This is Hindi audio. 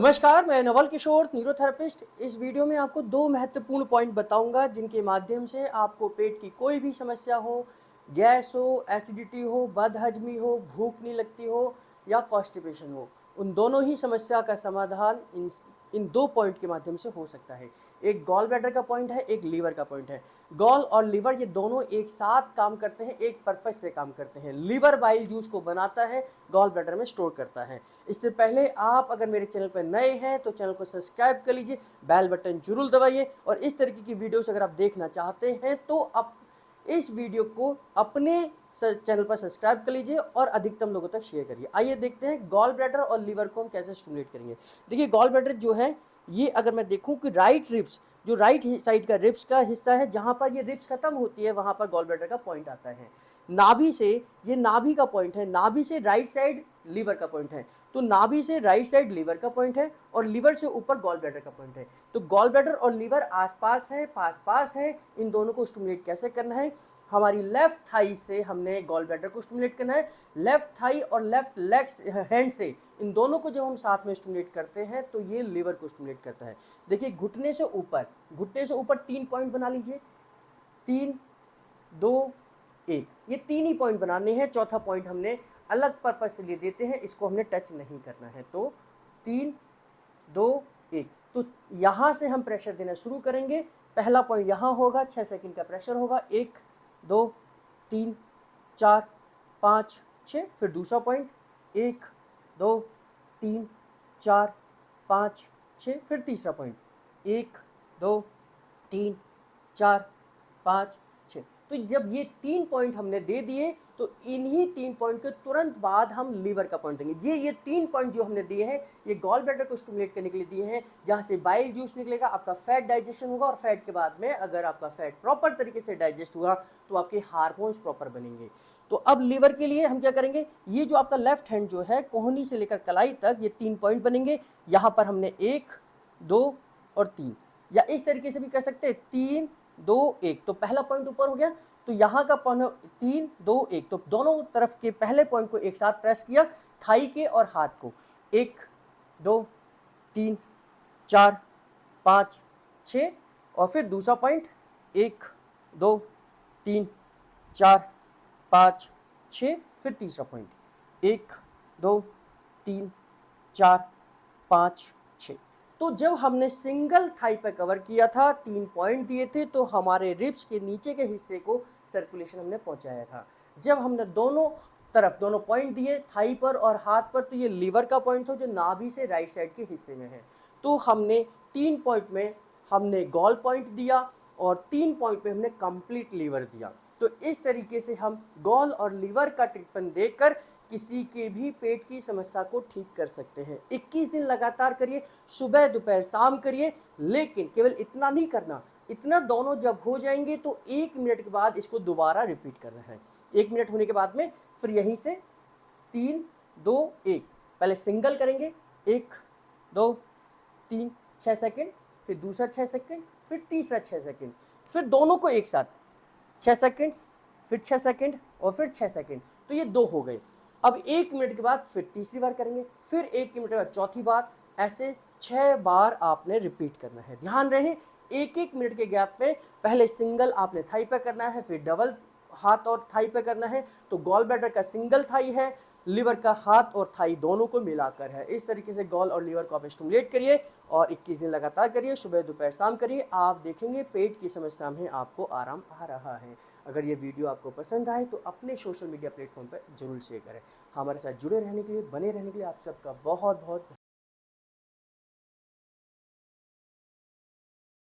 नमस्कार, मैं नवल किशोर, न्यूरोथेरेपिस्ट। इस वीडियो में आपको दो महत्वपूर्ण पॉइंट बताऊंगा जिनके माध्यम से आपको पेट की कोई भी समस्या हो, गैस हो, एसिडिटी हो, बदहजमी हो, भूख नहीं लगती हो या कॉन्स्टिपेशन हो, उन दोनों ही समस्या का समाधान इन दो पॉइंट के माध्यम से हो सकता है। एक गॉल ब्लैडर का पॉइंट है, एक लीवर का पॉइंट है। गॉल और लीवर ये दोनों एक साथ काम करते हैं, एक पर्पज से काम करते हैं। लीवर बाइल जूस को बनाता है, गॉल ब्लैडर में स्टोर करता है। इससे पहले आप अगर मेरे चैनल पर नए हैं तो चैनल को सब्सक्राइब कर लीजिए, बेल बटन जरूर दबाइए और इस तरीके की वीडियोस अगर आप देखना चाहते हैं तो आप इस वीडियो को अपने चैनल पर सब्सक्राइब कर लीजिए और अधिकतम लोगों तक शेयर करिए। आइए देखते हैं गॉल ब्लैडर और लीवर को हम कैसे स्टिमुलेट करेंगे। देखिए, गॉल ब्लैडर जो है ये अगर मैं देखूं कि राइट रिब्स, जो राइट साइड का रिब्स का हिस्सा है, जहां पर ये रिब्स खत्म होती है वहां पर गॉल ब्लैडर का पॉइंट आता है। नाभि से, ये नाभि का पॉइंट है, नाभि से राइट साइड लीवर का पॉइंट है। तो नाभि से राइट साइड लीवर का पॉइंट है और लीवर से ऊपर गॉल ब्लैडर का पॉइंट है। तो गॉल ब्लैडर और लीवर आसपास है, पास पास है। इन दोनों को स्टिमुलेट कैसे करना है? हमारी लेफ्ट थाई से हमने गॉल ब्लैडर को स्टिमुलेट करना है। लेफ्ट थाई और लेफ्ट लेग्स हैंड से, इन दोनों को जब हम साथ में स्टिमुलेट करते हैं तो ये लीवर को स्टिमुलेट करता है। देखिए, घुटने से ऊपर, घुटने से ऊपर 3 पॉइंट बना लीजिए। 3, 2, 1, ये 3 ही पॉइंट बनाने हैं। चौथा पॉइंट हमने अलग पर्पज से ले देते हैं, इसको हमने टच नहीं करना है। तो 3, 2, 1, तो यहाँ से हम प्रेशर देना शुरू करेंगे। पहला पॉइंट यहाँ होगा, 6 सेकंड का प्रेशर होगा। 1, 2, 3, 4, 5, 6। फिर दूसरा पॉइंट, 1, 2, 3, 4, 5, 6। फिर तीसरा पॉइंट, 1, 2, 3, 4, 5, 6। तो जब ये 3 पॉइंट हमने दे दिए तो इन्हीं 3 पॉइंट के तुरंत बाद हम लीवर का पॉइंट देंगे। ये 3 पॉइंट जो हमने दिए हैं ये गॉल ब्लैडर को स्टिमुलेट करने के लिए दिए हैं, जहां से बाइल जूस निकलेगा, आपका फैट डाइजेशन होगा और फैट के बाद में अगर आपका फैट प्रॉपर तरीके से डाइजेस्ट हुआ तो आपके हार्मोन्स प्रॉपर बनेंगे। तो अब लीवर के लिए हम क्या करेंगे? ये जो आपका लेफ्ट हैंड जो है, कोहनी से लेकर कलाई तक, ये 3 पॉइंट बनेंगे। यहां पर हमने 1, 2 और 3, या इस तरीके से भी कर सकते हैं, 3, 2, 1। तो पहला पॉइंट ऊपर हो गया, तो यहाँ का पॉइंट 3, 2, 1, तो दोनों तरफ के पहले पॉइंट को एक साथ प्रेस किया, थाई के और हाथ को। 1, 2, 3, 4, 5, 6। और फिर दूसरा पॉइंट, 1, 2, 3, 4, 5, 6। फिर तीसरा पॉइंट, 1, 2, 3, 4, 5, 6। तो जब हमने सिंगल थाई पे कवर किया था, 3 पॉइंट दिए थे, तो हमारे रिब्स के नीचे के हिस्से को सर्कुलेशन हमने पहुंचाया था। जब हमने दोनों तरफ दोनों पॉइंट दिए, थाई पर और हाथ पर, तो ये लीवर का पॉइंट था जो नाभि से राइट साइड के हिस्से में है। तो हमने 3 पॉइंट में हमने गॉल पॉइंट दिया और 3 पॉइंट में हमने कंप्लीट लीवर दिया। तो इस तरीके से हम गॉल और लीवर का ट्रीटमेंट देकर किसी के भी पेट की समस्या को ठीक कर सकते हैं। 21 दिन लगातार करिए, सुबह दोपहर शाम करिए, लेकिन केवल इतना नहीं करना। इतना दोनों जब हो जाएंगे तो 1 मिनट के बाद इसको दोबारा रिपीट करना है। 1 मिनट होने के बाद में फिर यहीं से 3, 2, 1, पहले सिंगल करेंगे, 1, 2, 3, 6 सेकेंड, फिर दूसरा 6 सेकेंड, फिर तीसरा 6 सेकेंड, फिर दोनों को एक साथ 6 सेकेंड, फिर 6 सेकेंड और फिर 6 सेकेंड। तो ये 2 हो गए। अब 1 मिनट के बाद फिर तीसरी बार करेंगे, फिर 1 मिनट के बाद चौथी बार। ऐसे 6 बार आपने रिपीट करना है। ध्यान रहे, 1-1 मिनट के गैप में पहले सिंगल आपने थाई पे करना है, फिर डबल हाथ और थाई पे करना है। तो गॉल ब्लैडर का सिंगल थाई है, लीवर का हाथ और थाई दोनों को मिलाकर है। इस तरीके से गॉल और लीवर को आप स्टिमुलेट करिए और 21 दिन लगातार करिए, सुबह दोपहर शाम करिए। आप देखेंगे पेट की समस्या में आपको आराम आ रहा है। अगर ये वीडियो आपको पसंद आए तो अपने सोशल मीडिया प्लेटफॉर्म पर जरूर शेयर करें। हमारे साथ जुड़े रहने के लिए, बने रहने के लिए आप सबका बहुत बहुत